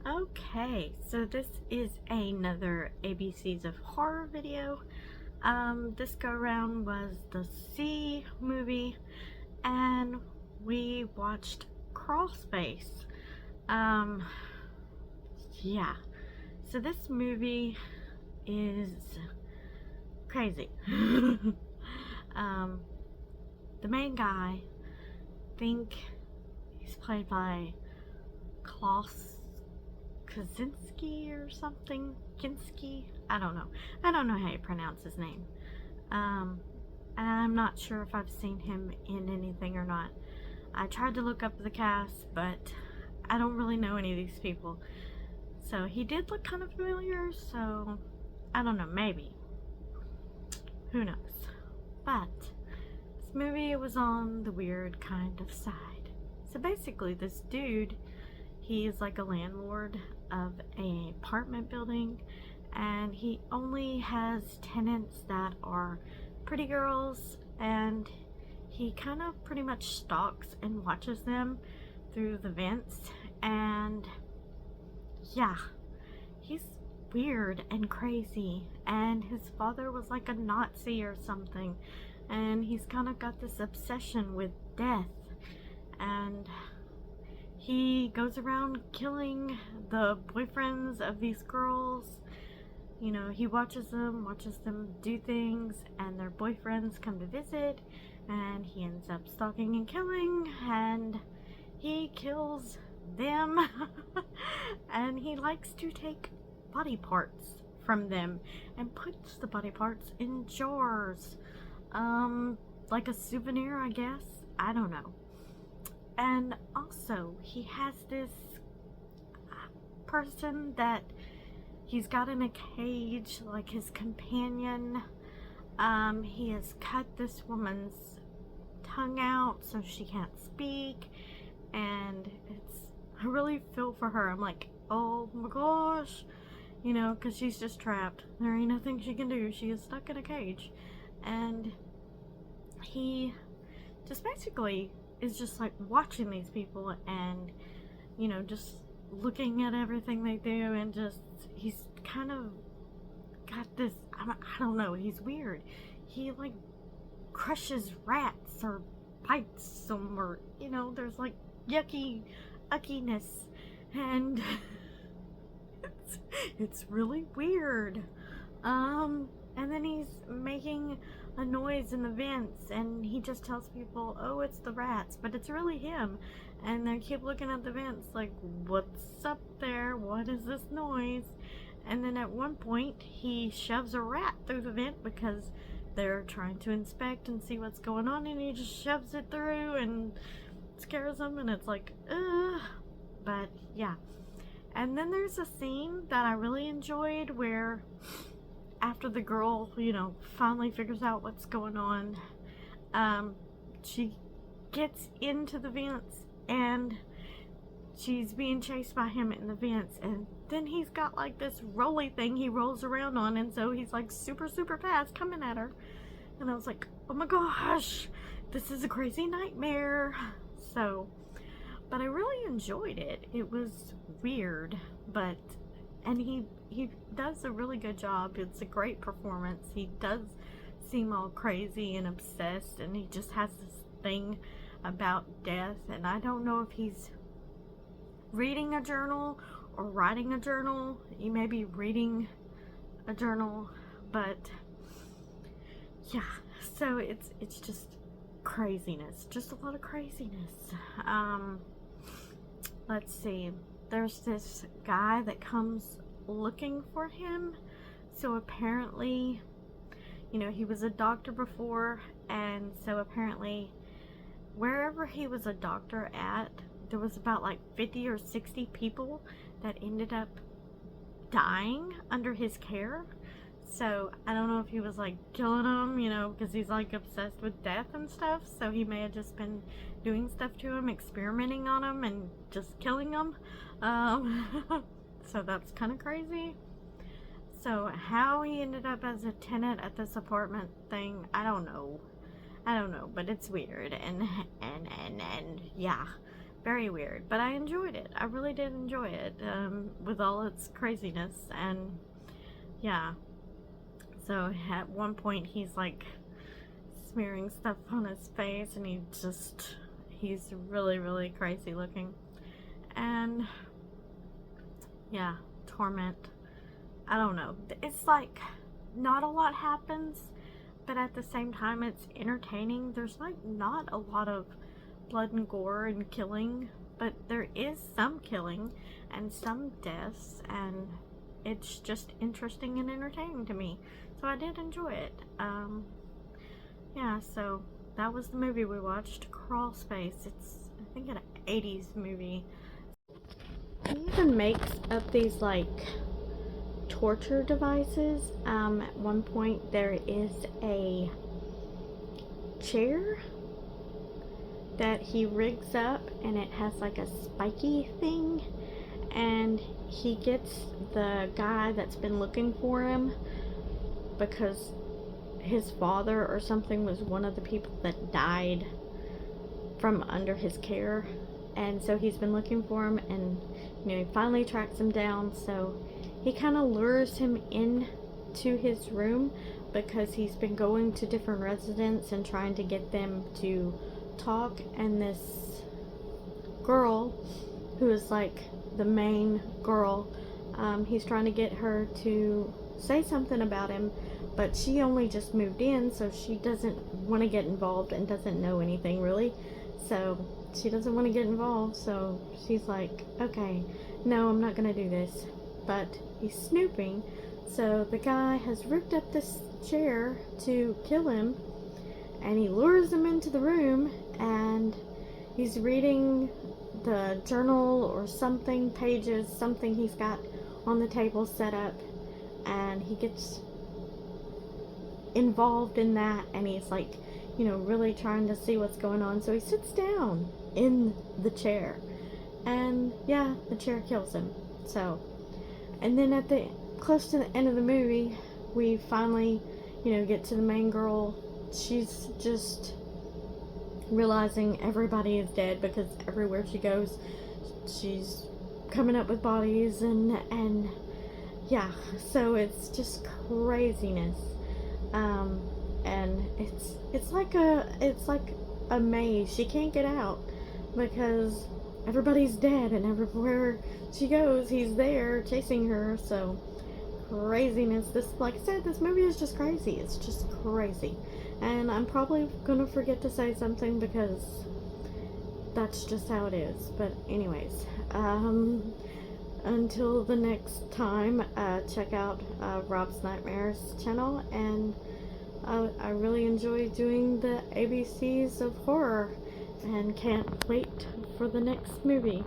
Okay, so this is another ABCs of Horror video. This go around was the C movie, and we watched Crawlspace. Um, yeah. So this movie is crazy. um, the main guy, think he's played by Klaus Kaczynski or something. Kinski? I don't know. I don't know how you pronounce his name. I'm not sure if I've seen him in anything or not. I tried to look up the cast, but I don't really know any of these people. So he did look kind of familiar, so I don't know, maybe. Who knows? But this movie was on the weird kind of side. So basically this dude, he's like a landlord of an apartment building, and he only has tenants that are pretty girls, and he kind of pretty much stalks and watches them through the vents. And yeah, he's weird and crazy, and his father was like a Nazi or something, and he's kind of got this obsession with death, and he goes around killing the boyfriends of these girls. You know, he watches them do things, and their boyfriends come to visit, and he ends up stalking and killing, and he kills them. And he likes to take body parts from them and puts the body parts in jars. Like a souvenir, I guess. I don't know. And also, he has this person that he's got in a cage, like his companion. He has cut this woman's tongue out so she can't speak, and I really feel for her. I'm like, oh my gosh, you know, because she's just trapped. There ain't nothing she can do. She is stuck in a cage. And he just basically is just like watching these people, and you know, just looking at everything they do, and just he's kind of got this, I don't know, he's weird. He like crushes rats or bites them, or you know, there's like yucky uckiness, and it's really weird. And then he's making a noise in the vents, and he just tells people, oh, it's the rats, but it's really him. And they keep looking at the vents like, what's up there? What is this noise? And then at one point he shoves a rat through the vent because they're trying to inspect and see what's going on, and he just shoves it through and scares them, and it's like, ugh. But yeah. And then there's a scene that I really enjoyed where after the girl, you know, finally figures out what's going on, she gets into the vents, and she's being chased by him in the vents, and then he's got like this rolly thing he rolls around on, and so he's like super fast coming at her, and I was like, oh my gosh, this is a crazy nightmare. So, but I really enjoyed it. It was weird, but and he does a really good job. It's a great performance. He does seem all crazy and obsessed, and he just has this thing about death, and I don't know if he's reading a journal or writing a journal. He may be reading a journal, but yeah, so it's just craziness, just a lot of craziness. Let's see, there's this guy that comes looking for him. So apparently, you know, he was a doctor before, and so apparently wherever he was a doctor at, there was about like 50 or 60 people that ended up dying under his care. So I don't know if he was like killing them, you know, because he's like obsessed with death and stuff. So he may have just been doing stuff to him, experimenting on him, and just killing them. So that's kind of crazy. So how he ended up as a tenant at this apartment thing, I don't know, but it's weird, and yeah. very weird, but I enjoyed it. I really did enjoy it, with all its craziness. And yeah, so at one point he's like smearing stuff on his face, and he's really, really crazy looking. And yeah, Torment, I don't know, it's like not a lot happens, but at the same time it's entertaining. There's like not a lot of blood and gore and killing, but there is some killing and some deaths, and it's just interesting and entertaining to me, so I did enjoy it. Yeah, so that was the movie we watched, Crawlspace. It's, I think, an 80s movie. He even makes up these like torture devices. At one point there is a chair that he rigs up, and it has like a spiky thing, and he gets the guy that's been looking for him, because his father or something was one of the people that died from under his care, and so he's been looking for him, and he finally tracks him down. So he kind of lures him in to his room, because he's been going to different residents and trying to get them to talk, and this girl, who is like the main girl, he's trying to get her to say something about him, but she only just moved in, so she doesn't want to get involved and doesn't know anything really, so she doesn't want to get involved. So she's like, okay, no, I'm not gonna do this. But he's snooping, so the guy has ripped up this chair to kill him, and he lures him into the room, and he's reading the journal or something, pages, something he's got on the table set up, and he gets involved in that, and he's like, really trying to see what's going on. So he sits down in the chair, and yeah, the chair kills him. So, and then at the close to the end of the movie, we finally, get to the main girl. She's just realizing everybody is dead, because everywhere she goes, she's coming up with bodies, and yeah, so it's just craziness. And it's like a maze. She can't get out, because everybody's dead, and everywhere she goes, he's there chasing her. So craziness. This, like I said, this movie is just crazy. It's just crazy. And I'm probably gonna forget to say something, because that's just how it is. But anyways, until the next time, check out Rob's Nightmares channel, and I really enjoy doing the ABCs of horror, and can't wait for the next movie.